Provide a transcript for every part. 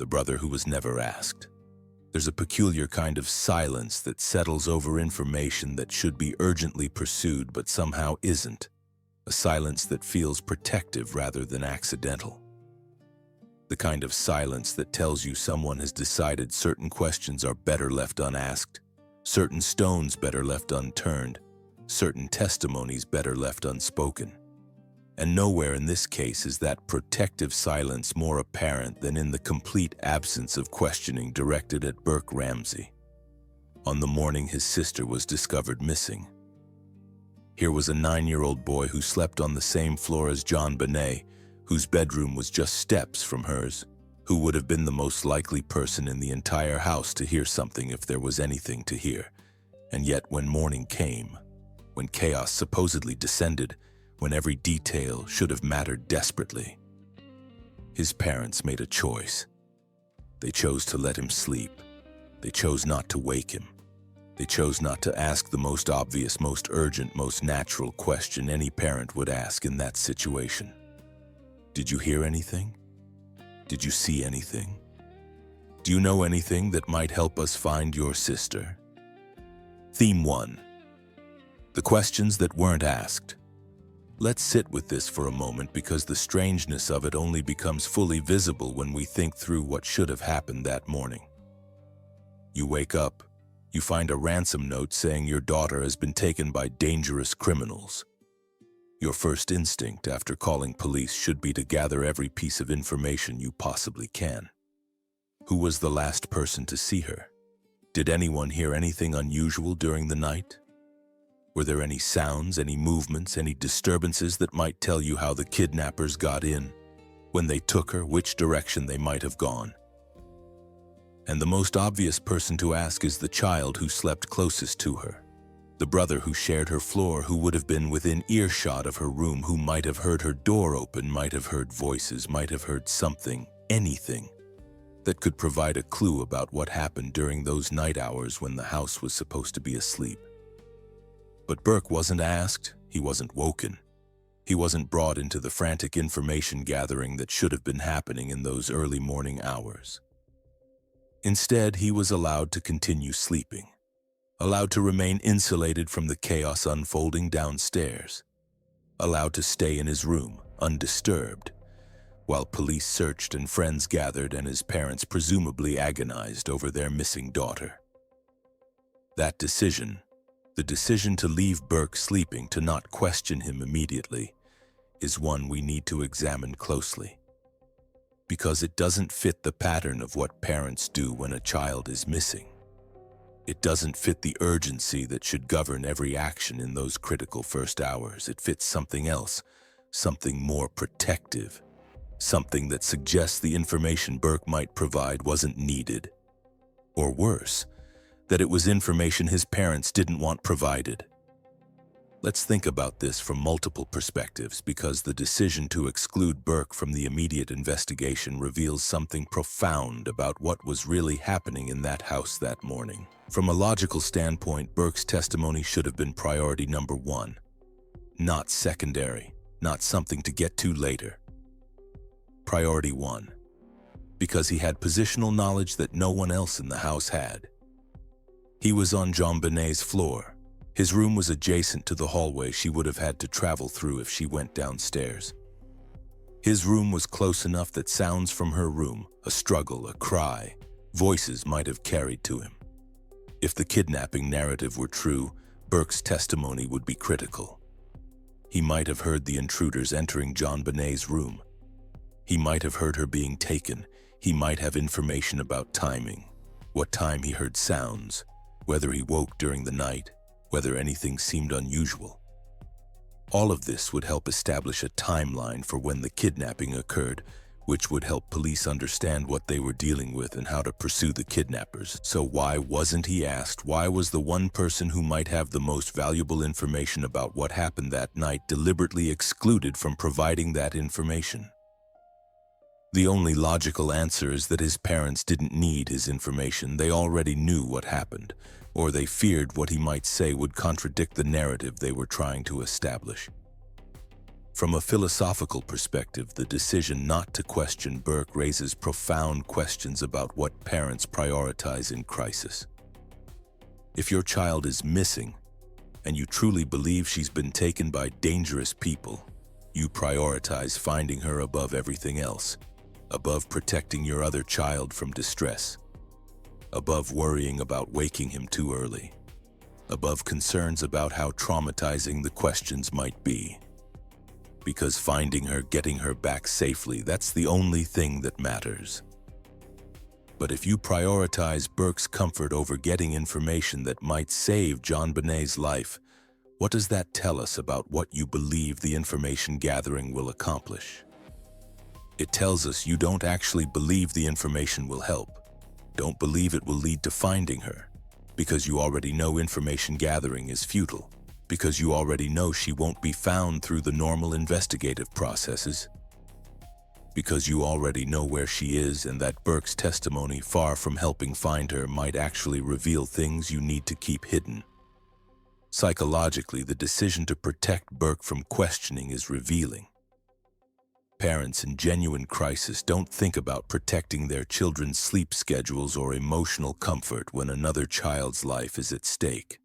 the brother who was never asked. There's a peculiar kind of silence that settles over information that should be urgently pursued but somehow isn't. A silence that feels protective rather than accidental. The kind of silence that tells you someone has decided certain questions are better left unasked, certain stones better left unturned, certain testimonies better left unspoken. And nowhere in this case is that protective silence more apparent than in the complete absence of questioning directed at Burke Ramsey. On the morning his sister was discovered missing. Here was a 9-year-old boy who slept on the same floor as JonBenet, whose bedroom was just steps from hers, who would have been the most likely person in the entire house to hear something if there was anything to hear. And yet when morning came, when chaos supposedly descended, when every detail should have mattered desperately, his parents made a choice. They chose to let him sleep. They chose not to wake him. They chose not to ask the most obvious, most urgent, most natural question any parent would ask in that situation. Did you hear anything? Did you see anything? Do you know anything that might help us find your sister? Theme 1. The questions that weren't asked. Let's sit with this for a moment because the strangeness of it only becomes fully visible when we think through what should have happened that morning. You wake up, you find a ransom note saying your daughter has been taken by dangerous criminals. Your first instinct after calling police should be to gather every piece of information you possibly can. Who was the last person to see her? Did anyone hear anything unusual during the night? Were there any sounds, any movements, any disturbances that might tell you how the kidnappers got in? When they took her, which direction they might have gone? And the most obvious person to ask is the child who slept closest to her. The brother who shared her floor, who would have been within earshot of her room, who might have heard her door open, might have heard voices, might have heard something, anything, that could provide a clue about what happened during those night hours when the house was supposed to be asleep. But Burke wasn't asked, he wasn't woken. He wasn't brought into the frantic information gathering that should have been happening in those early morning hours. Instead, he was allowed to continue sleeping, allowed to remain insulated from the chaos unfolding downstairs, allowed to stay in his room, undisturbed, while police searched and friends gathered and his parents presumably agonized over their missing daughter. That decision, the decision to leave Burke sleeping, to not question him immediately, is one we need to examine closely. Because it doesn't fit the pattern of what parents do when a child is missing. It doesn't fit the urgency that should govern every action in those critical first hours. It fits something else, something more protective, something that suggests the information Burke might provide wasn't needed. Or worse, that it was information his parents didn't want provided. Let's think about this from multiple perspectives, because the decision to exclude Burke from the immediate investigation reveals something profound about what was really happening in that house that morning. From a logical standpoint, Burke's testimony should have been priority number 1, not secondary, not something to get to later. Priority 1, because he had positional knowledge that no one else in the house had. He was on JonBenet's floor. His room was adjacent to the hallway she would have had to travel through if she went downstairs. His room was close enough that sounds from her room, a struggle, a cry, voices might have carried to him. If the kidnapping narrative were true, Burke's testimony would be critical. He might have heard the intruders entering JonBenet's room. He might have heard her being taken. He might have information about timing, what time he heard sounds, whether he woke during the night, whether anything seemed unusual. All of this would help establish a timeline for when the kidnapping occurred, which would help police understand what they were dealing with and how to pursue the kidnappers. So why wasn't he asked? Why was the one person who might have the most valuable information about what happened that night deliberately excluded from providing that information? The only logical answer is that his parents didn't need his information. They already knew what happened, or they feared what he might say would contradict the narrative they were trying to establish. From a philosophical perspective, the decision not to question Burke raises profound questions about what parents prioritize in crisis. If your child is missing, and you truly believe she's been taken by dangerous people, you prioritize finding her above everything else, above protecting your other child from distress, above worrying about waking him too early, above concerns about how traumatizing the questions might be. Because finding her, getting her back safely, that's the only thing that matters. But if you prioritize Burke's comfort over getting information that might save JonBenet's life, what does that tell us about what you believe the information gathering will accomplish? It tells us you don't actually believe the information will help, don't believe it will lead to finding her, because you already know information gathering is futile, because you already know she won't be found through the normal investigative processes, because you already know where she is and that Burke's testimony, far from helping find her, might actually reveal things you need to keep hidden. Psychologically, the decision to protect Burke from questioning is revealing. Parents in genuine crisis don't think about protecting their children's sleep schedules or emotional comfort when another child's life is at stake.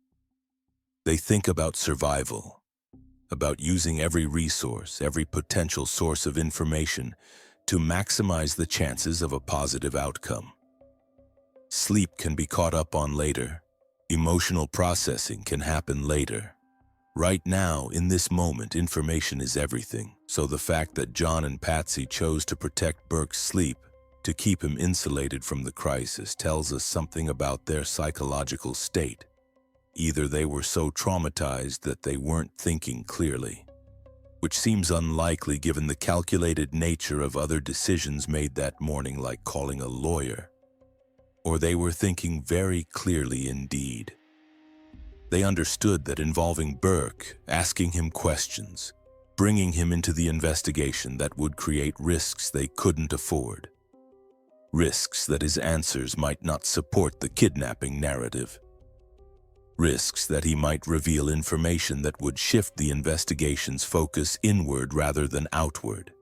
They think about survival, about using every resource, every potential source of information to maximize the chances of a positive outcome. Sleep can be caught up on later. Emotional processing can happen later. Right now, in this moment, information is everything. So the fact that John and Patsy chose to protect Burke's sleep, to keep him insulated from the crisis, tells us something about their psychological state. Either they were so traumatized that they weren't thinking clearly, which seems unlikely given the calculated nature of other decisions made that morning, like calling a lawyer, or they were thinking very clearly indeed. They understood that involving Burke, asking him questions, bringing him into the investigation, that would create risks they couldn't afford. Risks that his answers might not support the kidnapping narrative. Risks that he might reveal information that would shift the investigation's focus inward rather than outward.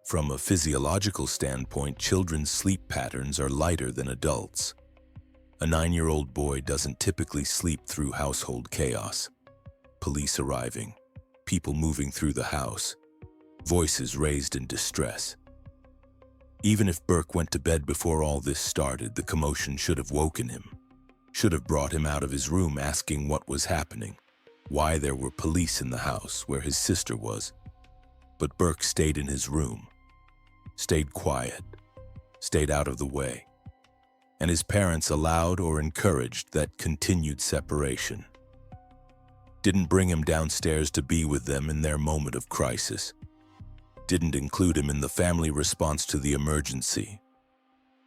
From a physiological standpoint, children's sleep patterns are lighter than adults. A 9-year-old boy doesn't typically sleep through household chaos. Police arriving, people moving through the house, voices raised in distress. Even if Burke went to bed before all this started, the commotion should have woken him. Should have brought him out of his room asking what was happening, why there were police in the house where his sister was. But Burke stayed in his room, stayed quiet, stayed out of the way, and his parents allowed or encouraged that continued separation. Didn't bring him downstairs to be with them in their moment of crisis. Didn't include him in the family response to the emergency.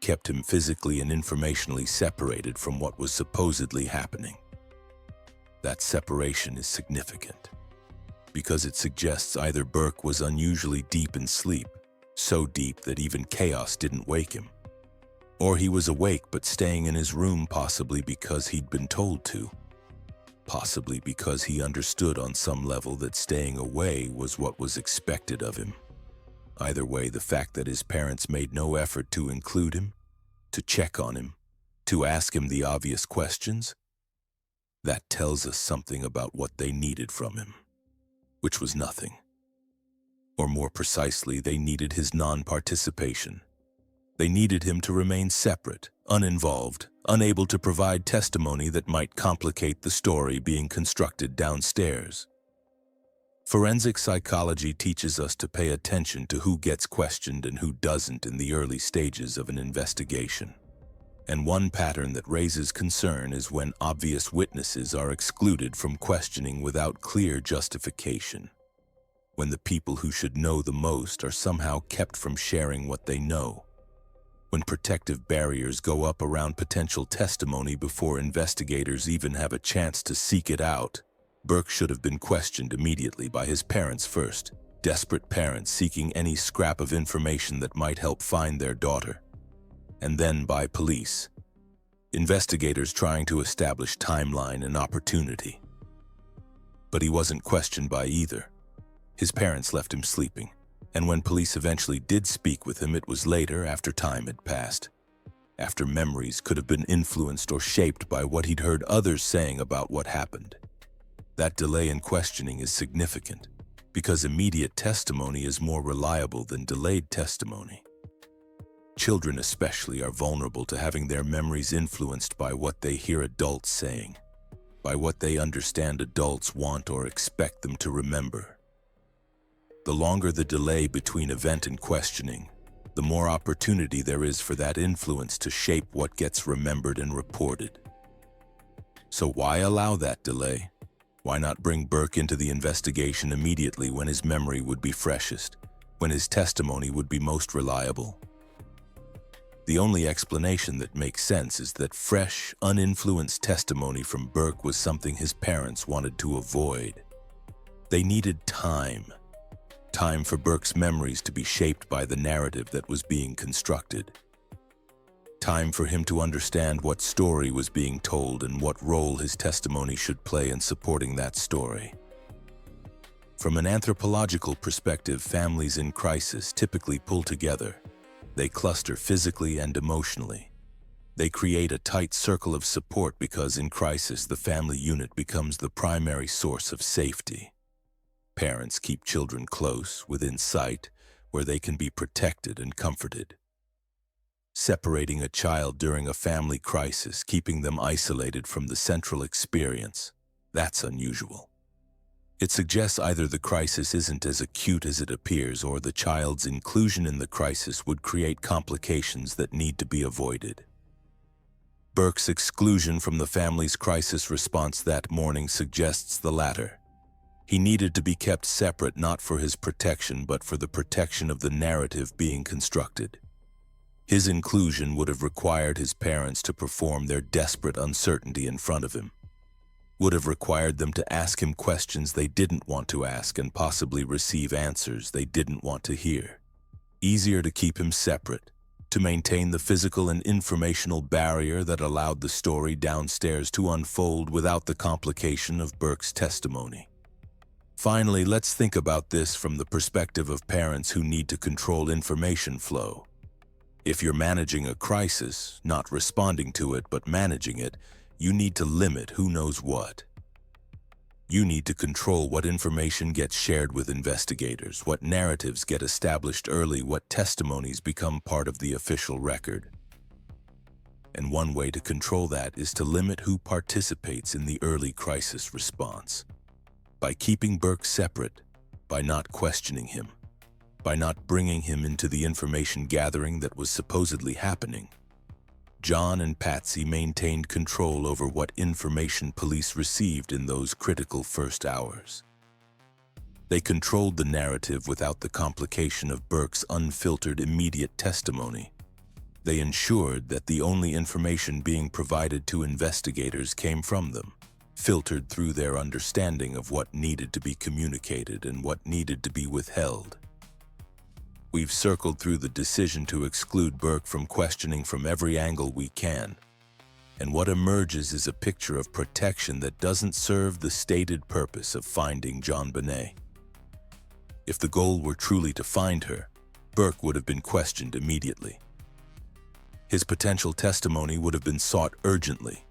Kept him physically and informationally separated from what was supposedly happening. That separation is significant, because it suggests either Burke was unusually deep in sleep, so deep that even chaos didn't wake him, or he was awake but staying in his room, possibly because he'd been told to, possibly because he understood on some level that staying away was what was expected of him. Either way, the fact that his parents made no effort to include him, to check on him, to ask him the obvious questions, that tells us something about what they needed from him, which was nothing. Or more precisely, they needed his non-participation. They needed him to remain separate, uninvolved, unable to provide testimony that might complicate the story being constructed downstairs. Forensic psychology teaches us to pay attention to who gets questioned and who doesn't in the early stages of an investigation. And one pattern that raises concern is when obvious witnesses are excluded from questioning without clear justification. When the people who should know the most are somehow kept from sharing what they know. When protective barriers go up around potential testimony before investigators even have a chance to seek it out. Burke should have been questioned immediately by his parents first, desperate parents seeking any scrap of information that might help find their daughter, and then by police, investigators trying to establish timeline and opportunity. But he wasn't questioned by either. His parents left him sleeping, and when police eventually did speak with him, it was later, after time had passed, after memories could have been influenced or shaped by what he'd heard others saying about what happened. That delay in questioning is significant, because immediate testimony is more reliable than delayed testimony. Children especially are vulnerable to having their memories influenced by what they hear adults saying, by what they understand adults want or expect them to remember. The longer the delay between event and questioning, the more opportunity there is for that influence to shape what gets remembered and reported. So why allow that delay? Why not bring Burke into the investigation immediately when his memory would be freshest, when his testimony would be most reliable? The only explanation that makes sense is that fresh, uninfluenced testimony from Burke was something his parents wanted to avoid. They needed time for Burke's memories to be shaped by the narrative that was being constructed. Time for him to understand what story was being told and what role his testimony should play in supporting that story. From an anthropological perspective, families in crisis typically pull together. They cluster physically and emotionally. They create a tight circle of support because in crisis the family unit becomes the primary source of safety. Parents keep children close, within sight, where they can be protected and comforted. Separating a child during a family crisis, keeping them isolated from the central experience, that's unusual. It suggests either the crisis isn't as acute as it appears, or the child's inclusion in the crisis would create complications that need to be avoided. Burke's exclusion from the family's crisis response that morning suggests the latter. He needed to be kept separate not for his protection but for the protection of the narrative being constructed. His inclusion would have required his parents to perform their desperate uncertainty in front of him, would have required them to ask him questions they didn't want to ask and possibly receive answers they didn't want to hear. Easier to keep him separate, to maintain the physical and informational barrier that allowed the story downstairs to unfold without the complication of Burke's testimony. Finally, let's think about this from the perspective of parents who need to control information flow. If you're managing a crisis, not responding to it but managing it, you need to limit who knows what. You need to control what information gets shared with investigators, what narratives get established early, what testimonies become part of the official record. And one way to control that is to limit who participates in the early crisis response. By keeping Burke separate, by not questioning him, by not bringing him into the information gathering that was supposedly happening, John and Patsy maintained control over what information police received in those critical first hours. They controlled the narrative without the complication of Burke's unfiltered immediate testimony. They ensured that the only information being provided to investigators came from them, filtered through their understanding of what needed to be communicated and what needed to be withheld. We've circled through the decision to exclude Burke from questioning from every angle we can, and what emerges is a picture of protection that doesn't serve the stated purpose of finding JonBenet. If the goal were truly to find her, Burke would have been questioned immediately. His potential testimony would have been sought urgently.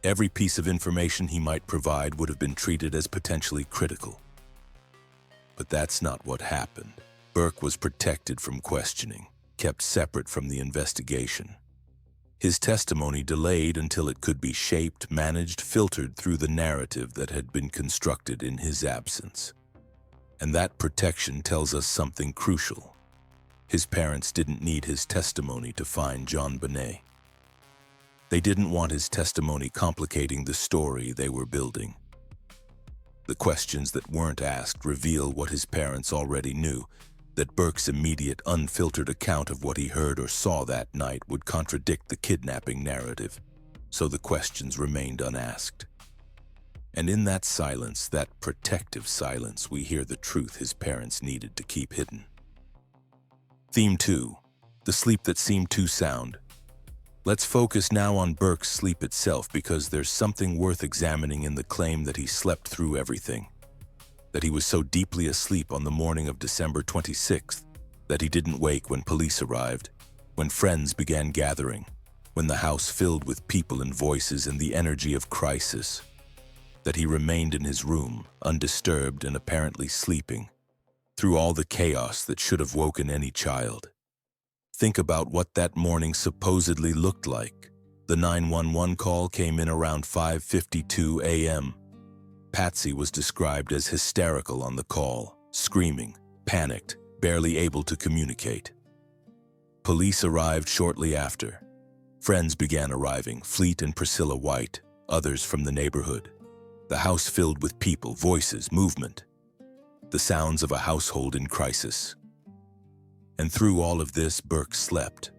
Every piece of information he might provide would have been treated as potentially critical. But that's not what happened. Burke was protected from questioning, kept separate from the investigation. His testimony delayed until it could be shaped, managed, filtered through the narrative that had been constructed in his absence. And that protection tells us something crucial. His parents didn't need his testimony to find JonBenet. They didn't want his testimony complicating the story they were building. The questions that weren't asked reveal what his parents already knew, that Burke's immediate, unfiltered account of what he heard or saw that night would contradict the kidnapping narrative, so the questions remained unasked. And in that silence, that protective silence, we hear the truth his parents needed to keep hidden. Theme 2. The sleep that seemed too sound. Let's focus now on Burke's sleep itself, because there's something worth examining in the claim that he slept through everything. that he was so deeply asleep on the morning of December 26th that he didn't wake when police arrived, when friends began gathering, when the house filled with people and voices and the energy of crisis, that he remained in his room, undisturbed and apparently sleeping, through all the chaos that should have woken any child. Think about what that morning supposedly looked like. The 911 call came in around 5:52 a.m. Patsy was described as hysterical on the call, screaming, panicked, barely able to communicate. Police arrived shortly after. Friends began arriving, Fleet and Priscilla White, others from the neighborhood. The house filled with people, voices, movement. The sounds of a household in crisis. And through all of this, Burke slept.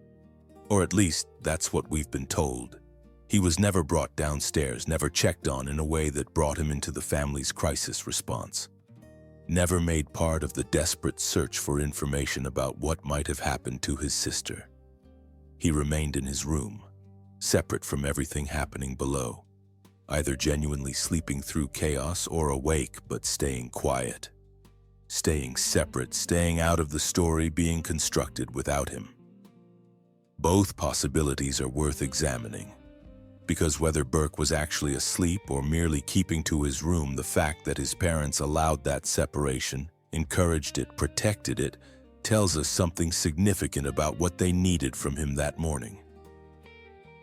Or at least, that's what we've been told. He was never brought downstairs, never checked on in a way that brought him into the family's crisis response. Never made part of the desperate search for information about what might have happened to his sister. He remained in his room, separate from everything happening below, either genuinely sleeping through chaos or awake but staying quiet. Staying separate, staying out of the story being constructed without him. Both possibilities are worth examining, because whether Burke was actually asleep or merely keeping to his room, the fact that his parents allowed that separation, encouraged it, protected it, tells us something significant about what they needed from him that morning.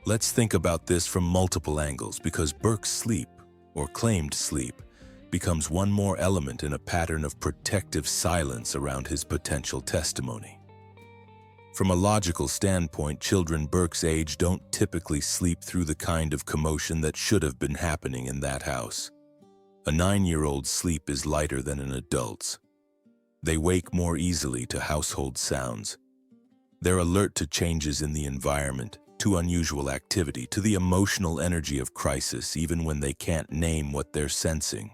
Let's think about this from multiple angles, because Burke's sleep, or claimed sleep, becomes one more element in a pattern of protective silence around his potential testimony. From a logical standpoint, children Burke's age don't typically sleep through the kind of commotion that should have been happening in that house. A 9-year-old's sleep is lighter than an adult's. They wake more easily to household sounds. They're alert to changes in the environment, to unusual activity, to the emotional energy of crisis, even when they can't name what they're sensing.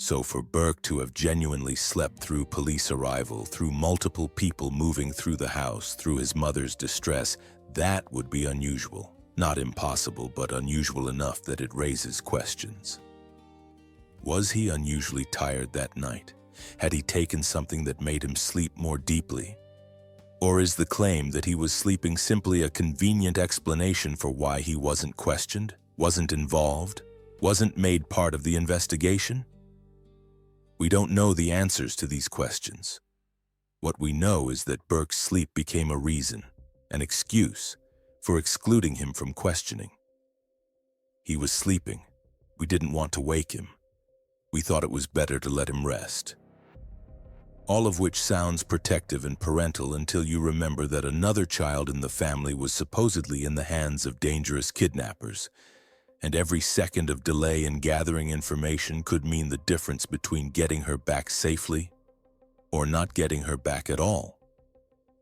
So for Burke to have genuinely slept through police arrival, through multiple people moving through the house, through his mother's distress, that would be unusual. Not impossible, but unusual enough that it raises questions. Was he unusually tired that night? Had he taken something that made him sleep more deeply? Or is the claim that he was sleeping simply a convenient explanation for why he wasn't questioned, wasn't involved, wasn't made part of the investigation? We don't know the answers to these questions. What we know is that Burke's sleep became a reason, an excuse, for excluding him from questioning. He was sleeping. We didn't want to wake him. We thought it was better to let him rest. All of which sounds protective and parental until you remember that another child in the family was supposedly in the hands of dangerous kidnappers, and every second of delay in gathering information could mean the difference between getting her back safely or not getting her back at all.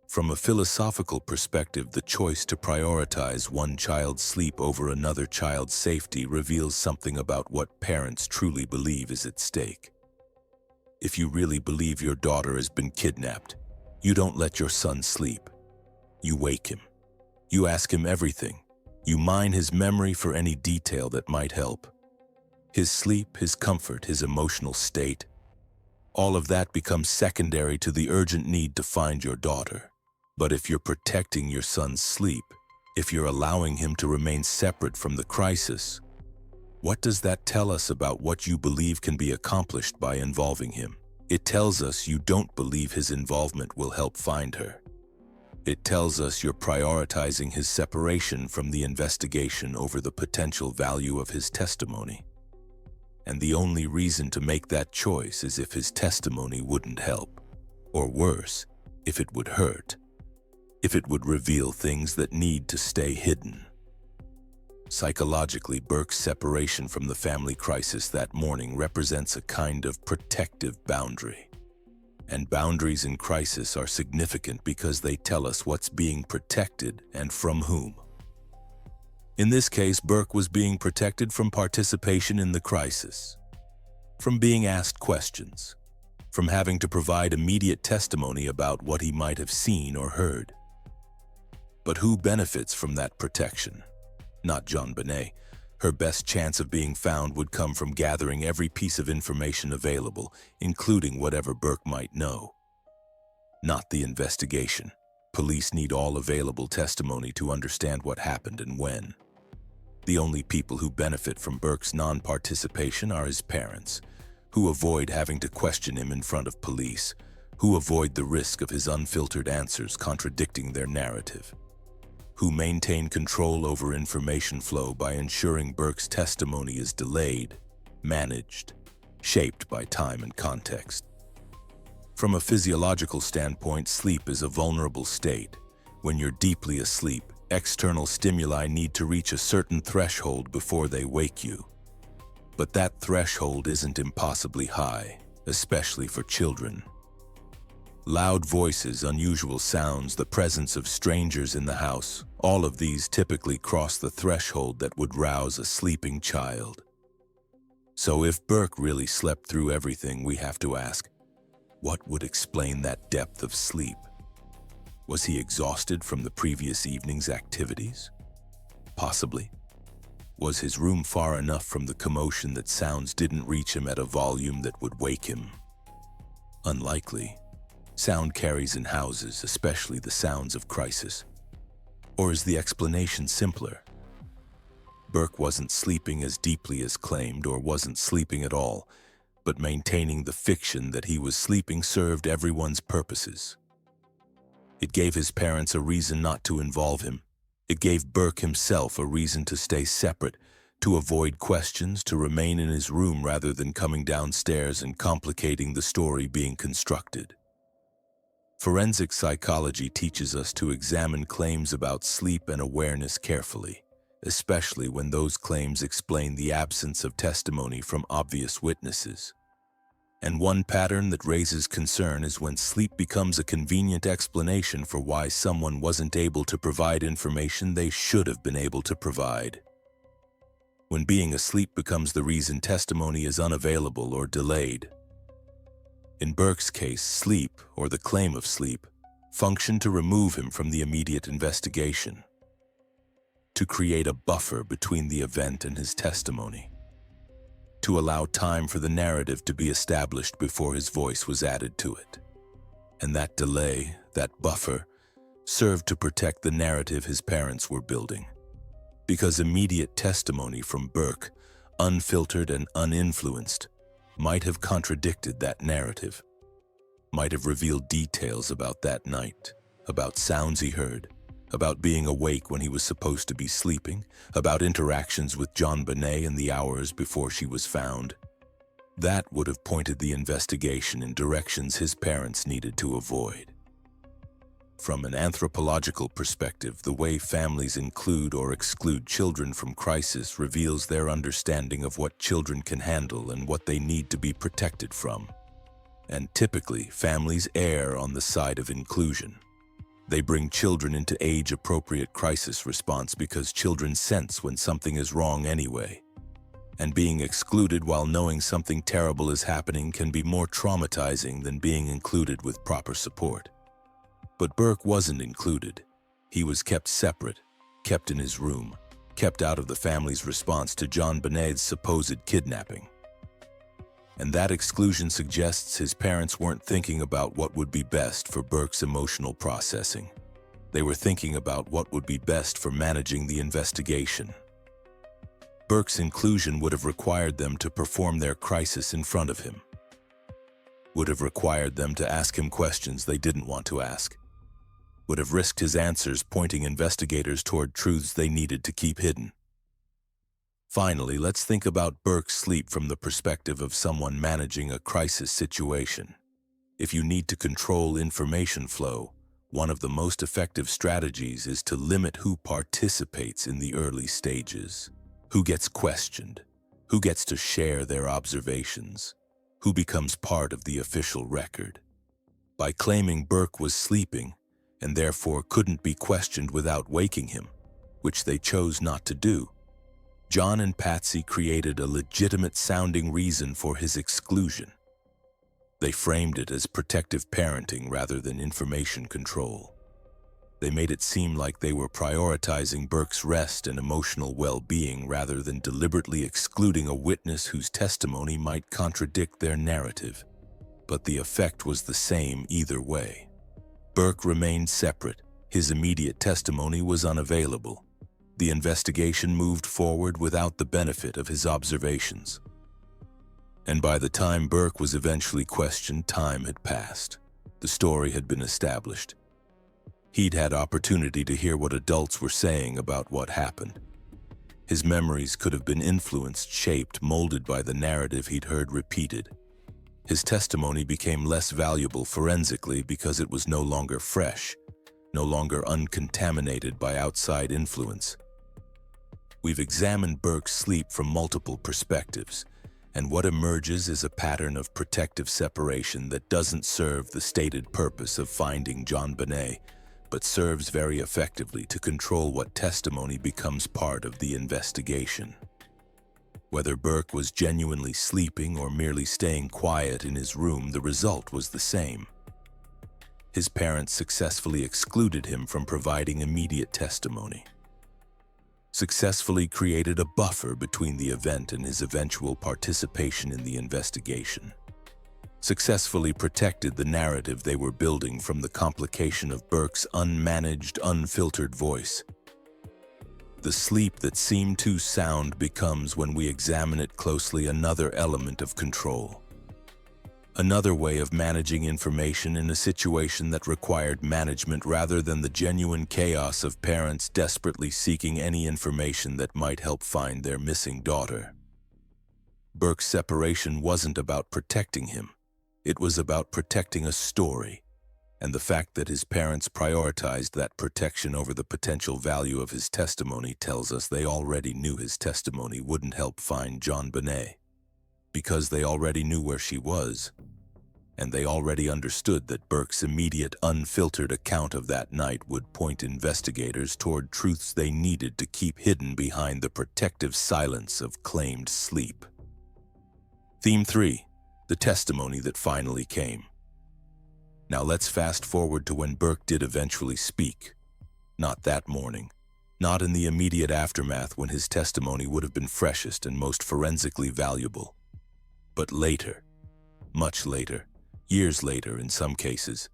From a philosophical perspective, the choice to prioritize one child's sleep over another child's safety reveals something about what parents truly believe is at stake. If you really believe your daughter has been kidnapped, you don't let your son sleep. You wake him. You ask him everything. You mine his memory for any detail that might help. His sleep, his comfort, his emotional state, all of that becomes secondary to the urgent need to find your daughter. But if you're protecting your son's sleep, if you're allowing him to remain separate from the crisis, what does that tell us about what you believe can be accomplished by involving him? It tells us you don't believe his involvement will help find her. It tells us you're prioritizing his separation from the investigation over the potential value of his testimony. And the only reason to make that choice is if his testimony wouldn't help. Or worse, if it would hurt. If it would reveal things that need to stay hidden. Psychologically, Burke's separation from the family crisis that morning represents a kind of protective boundary. And boundaries in crisis are significant because they tell us what's being protected and from whom. In this case, Burke was being protected from participation in the crisis, from being asked questions, from having to provide immediate testimony about what he might have seen or heard. But who benefits from that protection? Not JonBenet, Her best chance of being found would come from gathering every piece of information available, including whatever Burke might know. Not the investigation. Police need all available testimony to understand what happened and when. The only people who benefit from Burke's non-participation are his parents, who avoid having to question him in front of police, who avoid the risk of his unfiltered answers contradicting their narrative, who maintain control over information flow by ensuring Burke's testimony is delayed, managed, shaped by time and context. From a physiological standpoint, sleep is a vulnerable state. When you're deeply asleep, external stimuli need to reach a certain threshold before they wake you. But that threshold isn't impossibly high, especially for children. Loud voices, unusual sounds, the presence of strangers in the house, all of these typically cross the threshold that would rouse a sleeping child. So if Burke really slept through everything, we have to ask, what would explain that depth of sleep? Was he exhausted from the previous evening's activities? Possibly. Was his room far enough from the commotion that sounds didn't reach him at a volume that would wake him? Unlikely. Sound carries in houses, especially the sounds of crisis. Or is the explanation simpler? Burke wasn't sleeping as deeply as claimed, or wasn't sleeping at all, but maintaining the fiction that he was sleeping served everyone's purposes. It gave his parents a reason not to involve him. It gave Burke himself a reason to stay separate, to avoid questions, to remain in his room rather than coming downstairs and complicating the story being constructed. Forensic psychology teaches us to examine claims about sleep and awareness carefully, especially when those claims explain the absence of testimony from obvious witnesses. And one pattern that raises concern is when sleep becomes a convenient explanation for why someone wasn't able to provide information they should have been able to provide. When being asleep becomes the reason testimony is unavailable or delayed. In Burke's case, sleep, or the claim of sleep, functioned to remove him from the immediate investigation, to create a buffer between the event and his testimony, to allow time for the narrative to be established before his voice was added to it. And that delay, that buffer, served to protect the narrative his parents were building. Because immediate testimony from Burke, unfiltered and uninfluenced, might have contradicted that narrative, might have revealed details about that night, about sounds he heard, about being awake when he was supposed to be sleeping, about interactions with JonBenet in the hours before she was found. That would have pointed the investigation in directions his parents needed to avoid. From an anthropological perspective, the way families include or exclude children from crisis reveals their understanding of what children can handle and what they need to be protected from. And typically, families err on the side of inclusion. They bring children into age-appropriate crisis response because children sense when something is wrong anyway. And being excluded while knowing something terrible is happening can be more traumatizing than being included with proper support. But Burke wasn't included. He was kept separate, kept in his room, kept out of the family's response to JonBenet's supposed kidnapping. And that exclusion suggests his parents weren't thinking about what would be best for Burke's emotional processing. They were thinking about what would be best for managing the investigation. Burke's inclusion would have required them to perform their crisis in front of him, would have required them to ask him questions they didn't want to ask, would have risked his answers pointing investigators toward truths they needed to keep hidden. Finally, let's think about Burke's sleep from the perspective of someone managing a crisis situation. If you need to control information flow, one of the most effective strategies is to limit who participates in the early stages, who gets questioned, who gets to share their observations, who becomes part of the official record. By claiming Burke was sleeping and therefore couldn't be questioned without waking him, which they chose not to do, John and Patsy created a legitimate-sounding reason for his exclusion. They framed it as protective parenting rather than information control. They made it seem like they were prioritizing Burke's rest and emotional well-being rather than deliberately excluding a witness whose testimony might contradict their narrative. But the effect was the same either way. Burke remained separate. His immediate testimony was unavailable. The investigation moved forward without the benefit of his observations. And by the time Burke was eventually questioned, time had passed. The story had been established. He'd had opportunity to hear what adults were saying about what happened. His memories could have been influenced, shaped, molded by the narrative he'd heard repeated. His testimony became less valuable forensically because it was no longer fresh, no longer uncontaminated by outside influence. We've examined Burke's sleep from multiple perspectives, and what emerges is a pattern of protective separation that doesn't serve the stated purpose of finding JonBenet, but serves very effectively to control what testimony becomes part of the investigation. Whether Burke was genuinely sleeping or merely staying quiet in his room, the result was the same. His parents successfully excluded him from providing immediate testimony, successfully created a buffer between the event and his eventual participation in the investigation, successfully protected the narrative they were building from the complication of Burke's unmanaged, unfiltered voice. The sleep that seemed too sound becomes, when we examine it closely, another element of control. Another way of managing information in a situation that required management rather than the genuine chaos of parents desperately seeking any information that might help find their missing daughter. Burke's separation wasn't about protecting him. It was about protecting a story, and the fact that his parents prioritized that protection over the potential value of his testimony tells us they already knew his testimony wouldn't help find JonBenet, because they already knew where she was, and they already understood that Burke's immediate, unfiltered account of that night would point investigators toward truths they needed to keep hidden behind the protective silence of claimed sleep. Theme 3. The testimony that finally came. Now let's fast forward to when Burke did eventually speak. Not that morning. Not in the immediate aftermath when his testimony would have been freshest and most forensically valuable. But later. Much later. Years later in some cases.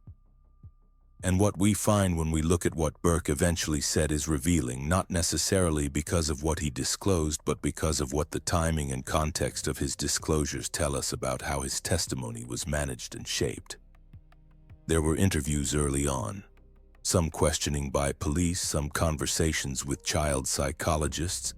And what we find when we look at what Burke eventually said is revealing, not necessarily because of what he disclosed, but because of what the timing and context of his disclosures tell us about how his testimony was managed and shaped. There were interviews early on, some questioning by police, some conversations with child psychologists,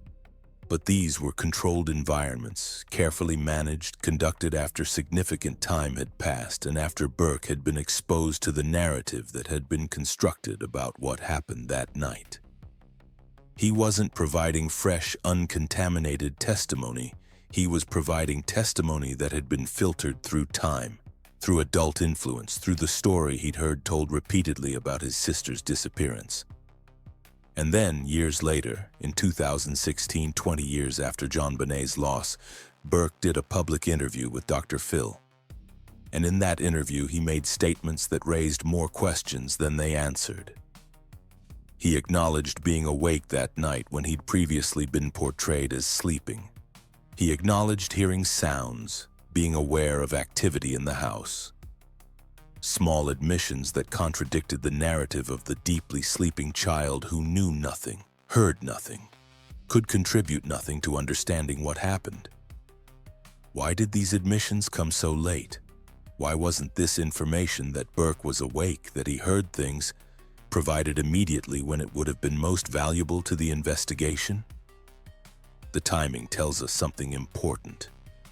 but these were controlled environments, carefully managed, conducted after significant time had passed and after Burke had been exposed to the narrative that had been constructed about what happened that night. He wasn't providing fresh, uncontaminated testimony. He was providing testimony that had been filtered through time, through adult influence, through the story he'd heard told repeatedly about his sister's disappearance. And then, years later, in 2016, 20 years after JonBenet's loss, Burke did a public interview with Dr. Phil. And in that interview, he made statements that raised more questions than they answered. He acknowledged being awake that night when he'd previously been portrayed as sleeping. He acknowledged hearing sounds, being aware of activity in the house. Small admissions that contradicted the narrative of the deeply sleeping child who knew nothing, heard nothing, could contribute nothing to understanding what happened. Why did these admissions come so late? Why wasn't this information that Burke was awake, that he heard things, provided immediately when it would have been most valuable to the investigation? The timing tells us something important.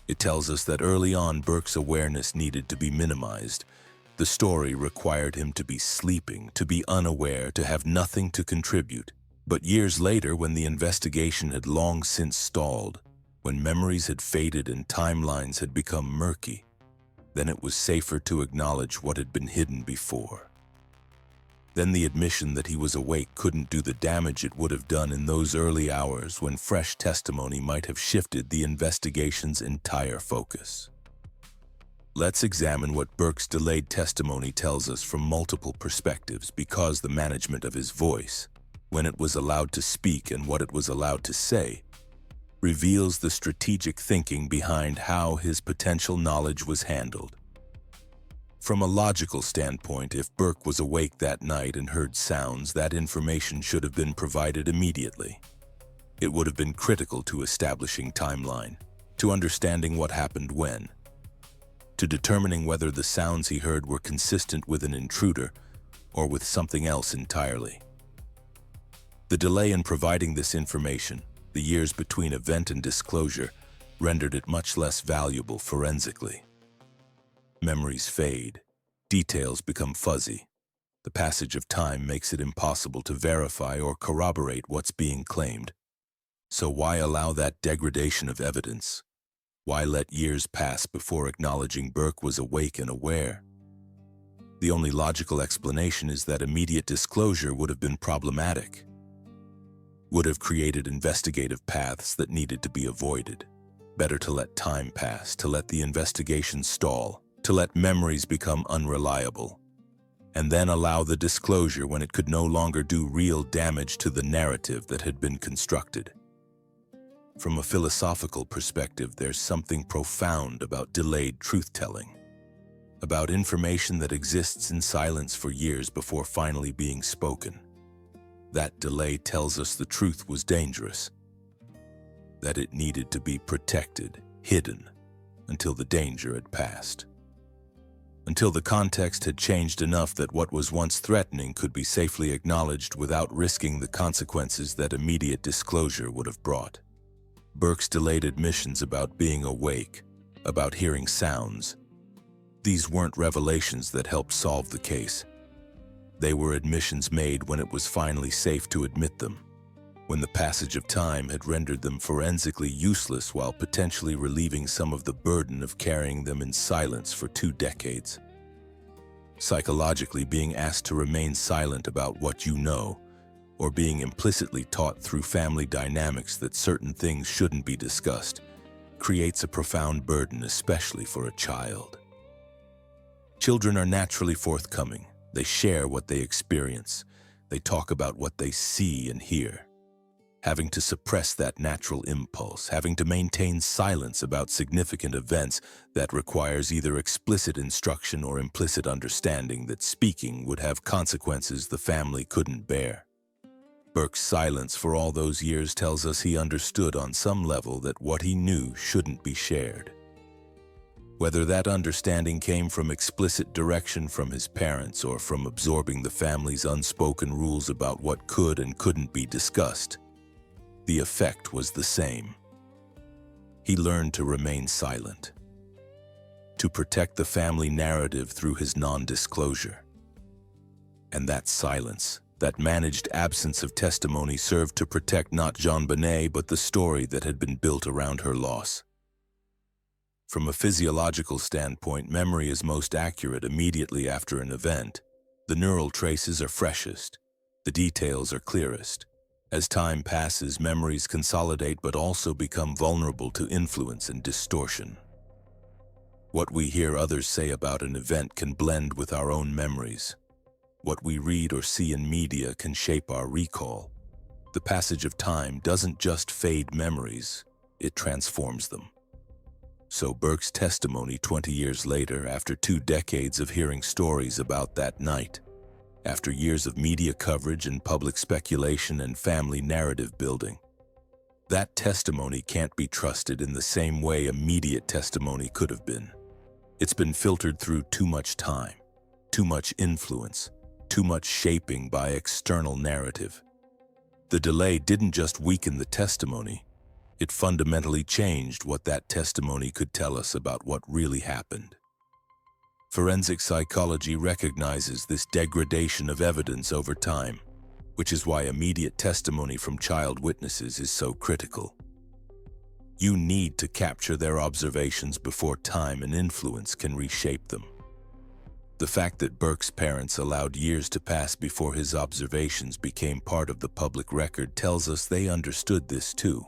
It tells us that early on Burke's awareness needed to be minimized. The story required him to be sleeping, to be unaware, to have nothing to contribute. But years later, when the investigation had long since stalled, when memories had faded and timelines had become murky, then it was safer to acknowledge what had been hidden before. Then the admission that he was awake couldn't do the damage it would have done in those early hours when fresh testimony might have shifted the investigation's entire focus. Let's examine what Burke's delayed testimony tells us from multiple perspectives, because the management of his voice, when it was allowed to speak and what it was allowed to say, reveals the strategic thinking behind how his potential knowledge was handled. From a logical standpoint, if Burke was awake that night and heard sounds, that information should have been provided immediately. It would have been critical to establishing timeline, to understanding what happened when, to determining whether the sounds he heard were consistent with an intruder or with something else entirely. The delay in providing this information, the years between event and disclosure, rendered it much less valuable forensically. Memories fade, details become fuzzy. The passage of time makes it impossible to verify or corroborate what's being claimed. So why allow that degradation of evidence? Why let years pass before acknowledging Burke was awake and aware? The only logical explanation is that immediate disclosure would have been problematic, would have created investigative paths that needed to be avoided. Better to let time pass, to let the investigation stall, to let memories become unreliable, and then allow the disclosure when it could no longer do real damage to the narrative that had been constructed. From a philosophical perspective, there's something profound about delayed truth-telling, about information that exists in silence for years before finally being spoken. That delay tells us the truth was dangerous, that it needed to be protected, hidden, until the danger had passed. Until the context had changed enough that what was once threatening could be safely acknowledged without risking the consequences that immediate disclosure would have brought. Burke's delayed admissions about being awake, about hearing sounds, these weren't revelations that helped solve the case. They were admissions made when it was finally safe to admit them, when the passage of time had rendered them forensically useless while potentially relieving some of the burden of carrying them in silence for 2 decades. Psychologically, being asked to remain silent about what you know, or being implicitly taught through family dynamics that certain things shouldn't be discussed, creates a profound burden, especially for a child. Children are naturally forthcoming. They share what they experience. They talk about what they see and hear. Having to suppress that natural impulse, having to maintain silence about significant events, that requires either explicit instruction or implicit understanding that speaking would have consequences the family couldn't bear. Burke's silence for all those years tells us he understood on some level that what he knew shouldn't be shared. Whether that understanding came from explicit direction from his parents or from absorbing the family's unspoken rules about what could and couldn't be discussed, the effect was the same. He learned to remain silent, to protect the family narrative through his non-disclosure. And that silence, that managed absence of testimony, served to protect not JonBenet but the story that had been built around her loss. From a physiological standpoint, memory is most accurate immediately after an event. The neural traces are freshest. The details are clearest. As time passes, memories consolidate but also become vulnerable to influence and distortion. What we hear others say about an event can blend with our own memories. What we read or see in media can shape our recall. The passage of time doesn't just fade memories, it transforms them. So Burke's testimony 20 years later, after 2 decades of hearing stories about that night, after years of media coverage and public speculation and family narrative building, that testimony can't be trusted in the same way immediate testimony could have been. It's been filtered through too much time, too much influence, too much shaping by external narrative. The delay didn't just weaken the testimony, it fundamentally changed what that testimony could tell us about what really happened. Forensic psychology recognizes this degradation of evidence over time, which is why immediate testimony from child witnesses is so critical. You need to capture their observations before time and influence can reshape them. The fact that Burke's parents allowed years to pass before his observations became part of the public record tells us they understood this too.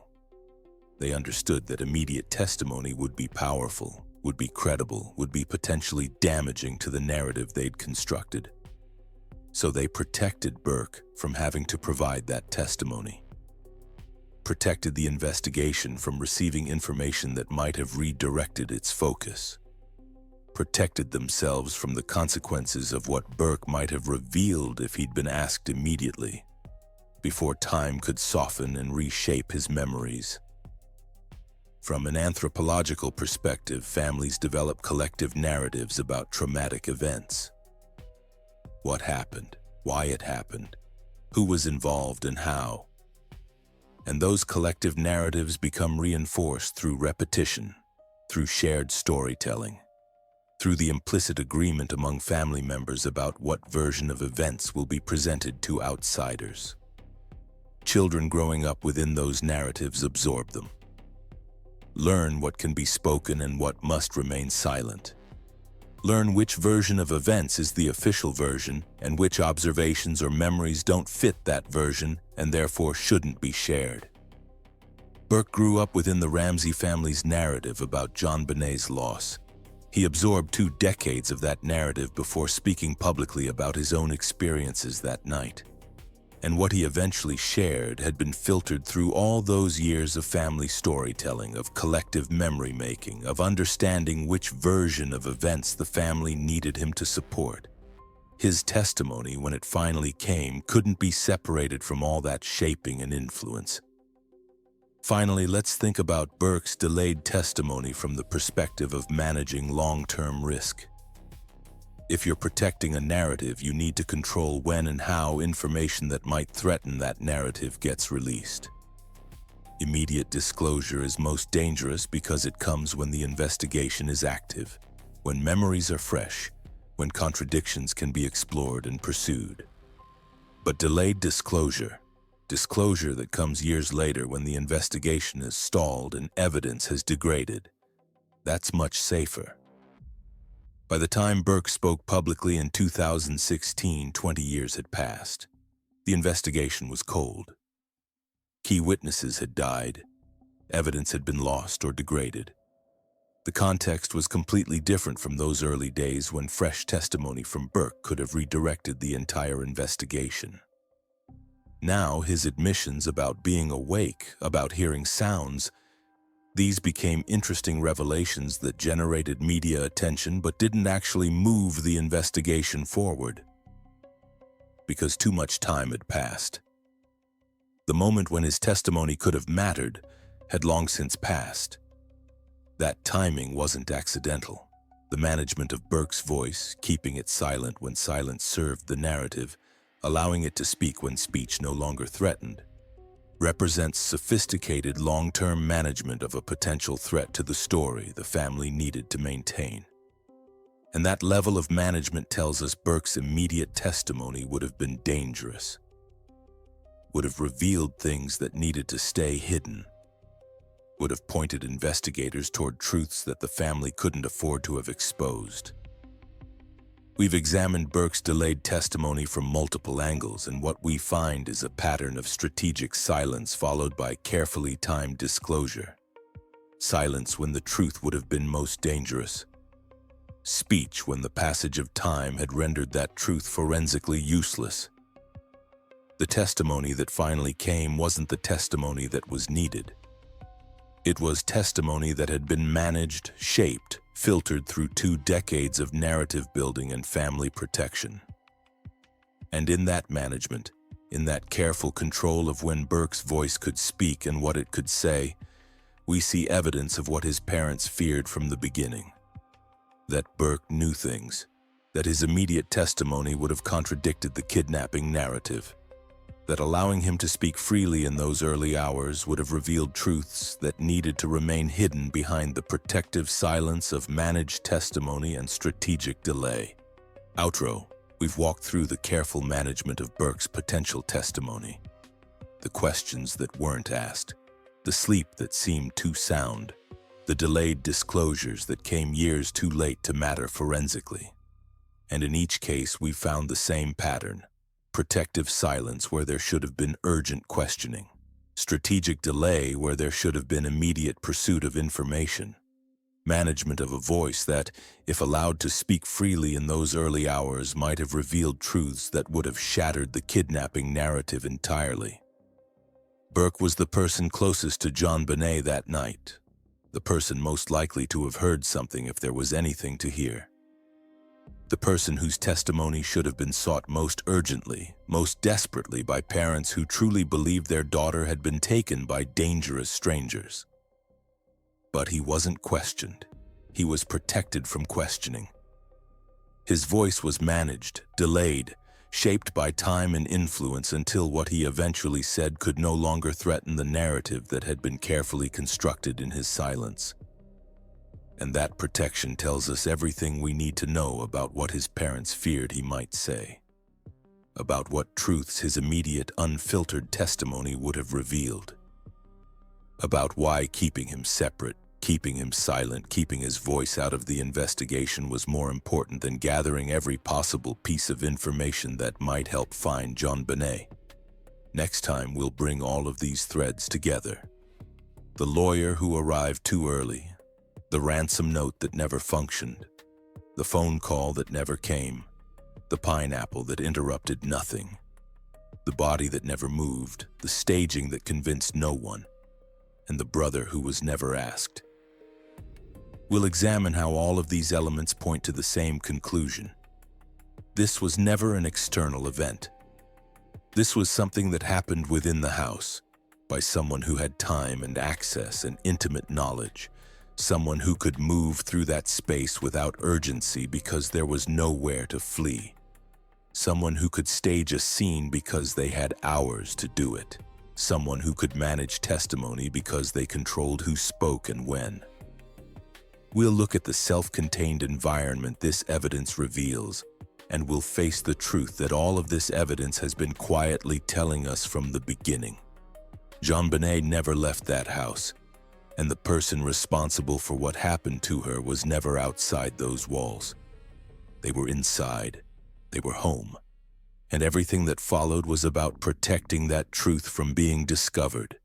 They understood that immediate testimony would be powerful, would be credible, would be potentially damaging to the narrative they'd constructed. So they protected Burke from having to provide that testimony. Protected the investigation from receiving information that might have redirected its focus. Protected themselves from the consequences of what Burke might have revealed if he'd been asked immediately, before time could soften and reshape his memories. From an anthropological perspective, families develop collective narratives about traumatic events. What happened, why it happened, who was involved and how. And those collective narratives become reinforced through repetition, through shared storytelling, through the implicit agreement among family members about what version of events will be presented to outsiders. Children growing up within those narratives absorb them, learn what can be spoken and what must remain silent, learn which version of events is the official version and which observations or memories don't fit that version and therefore shouldn't be shared. Burke grew up within the Ramsey family's narrative about JonBenet's loss. He absorbed 2 decades of that narrative before speaking publicly about his own experiences that night. And what he eventually shared had been filtered through all those years of family storytelling, of collective memory-making, of understanding which version of events the family needed him to support. His testimony, when it finally came, couldn't be separated from all that shaping and influence. Finally, let's think about Burke's delayed testimony from the perspective of managing long-term risk. If you're protecting a narrative, you need to control when and how information that might threaten that narrative gets released. Immediate disclosure is most dangerous because it comes when the investigation is active, when memories are fresh, when contradictions can be explored and pursued. But delayed disclosure that comes years later when the investigation is stalled and evidence has degraded, that's much safer. By the time Burke spoke publicly in 2016, 20 years had passed. The investigation was cold. Key witnesses had died. Evidence had been lost or degraded. The context was completely different from those early days when fresh testimony from Burke could have redirected the entire investigation. Now, his admissions about being awake, about hearing sounds, these became interesting revelations that generated media attention but didn't actually move the investigation forward. Because too much time had passed. The moment when his testimony could have mattered had long since passed. That timing wasn't accidental. The management of Burke's voice, keeping it silent when silence served the narrative, allowing it to speak when speech no longer threatened, represents sophisticated long-term management of a potential threat to the story the family needed to maintain. And that level of management tells us Burke's immediate testimony would have been dangerous, would have revealed things that needed to stay hidden, would have pointed investigators toward truths that the family couldn't afford to have exposed. We've examined Burke's delayed testimony from multiple angles, and what we find is a pattern of strategic silence followed by carefully timed disclosure. Silence when the truth would have been most dangerous. Speech when the passage of time had rendered that truth forensically useless. The testimony that finally came wasn't the testimony that was needed. It was testimony that had been managed, shaped, filtered through 2 decades of narrative building and family protection. And in that management, in that careful control of when Burke's voice could speak and what it could say, we see evidence of what his parents feared from the beginning. That Burke knew things, that his immediate testimony would have contradicted the kidnapping narrative, that allowing him to speak freely in those early hours would have revealed truths that needed to remain hidden behind the protective silence of managed testimony and strategic delay. Outro, we've walked through the careful management of Burke's potential testimony, the questions that weren't asked, the sleep that seemed too sound, the delayed disclosures that came years too late to matter forensically. And in each case, we found the same pattern. Protective silence where there should have been urgent questioning. Strategic delay where there should have been immediate pursuit of information. management of a voice that, if allowed to speak freely in those early hours, might have revealed truths that would have shattered the kidnapping narrative entirely. Burke was the person closest to JonBenet that night, the person most likely to have heard something if there was anything to hear. The person whose testimony should have been sought most urgently, most desperately by parents who truly believed their daughter had been taken by dangerous strangers. But he wasn't questioned. He was protected from questioning. His voice was managed, delayed, shaped by time and influence until what he eventually said could no longer threaten the narrative that had been carefully constructed in his silence. And that protection tells us everything we need to know about what his parents feared he might say, about what truths his immediate, unfiltered testimony would have revealed, about why keeping him separate, keeping him silent, keeping his voice out of the investigation was more important than gathering every possible piece of information that might help find JonBenet. Next time, we'll bring all of these threads together. The lawyer who arrived too early, the ransom note that never functioned, the phone call that never came, the pineapple that interrupted nothing, the body that never moved, the staging that convinced no one, and the brother who was never asked. We'll examine how all of these elements point to the same conclusion. This was never an external event. This was something that happened within the house, by someone who had time and access and intimate knowledge, someone who could move through that space without urgency because there was nowhere to flee, someone who could stage a scene because they had hours to do it, someone who could manage testimony because they controlled who spoke and when. We'll look at the self-contained environment this evidence reveals, and we'll face the truth that all of this evidence has been quietly telling us from the beginning. JonBenet never left that house, and the person responsible for what happened to her was never outside those walls. They were inside, they were home, and everything that followed was about protecting that truth from being discovered.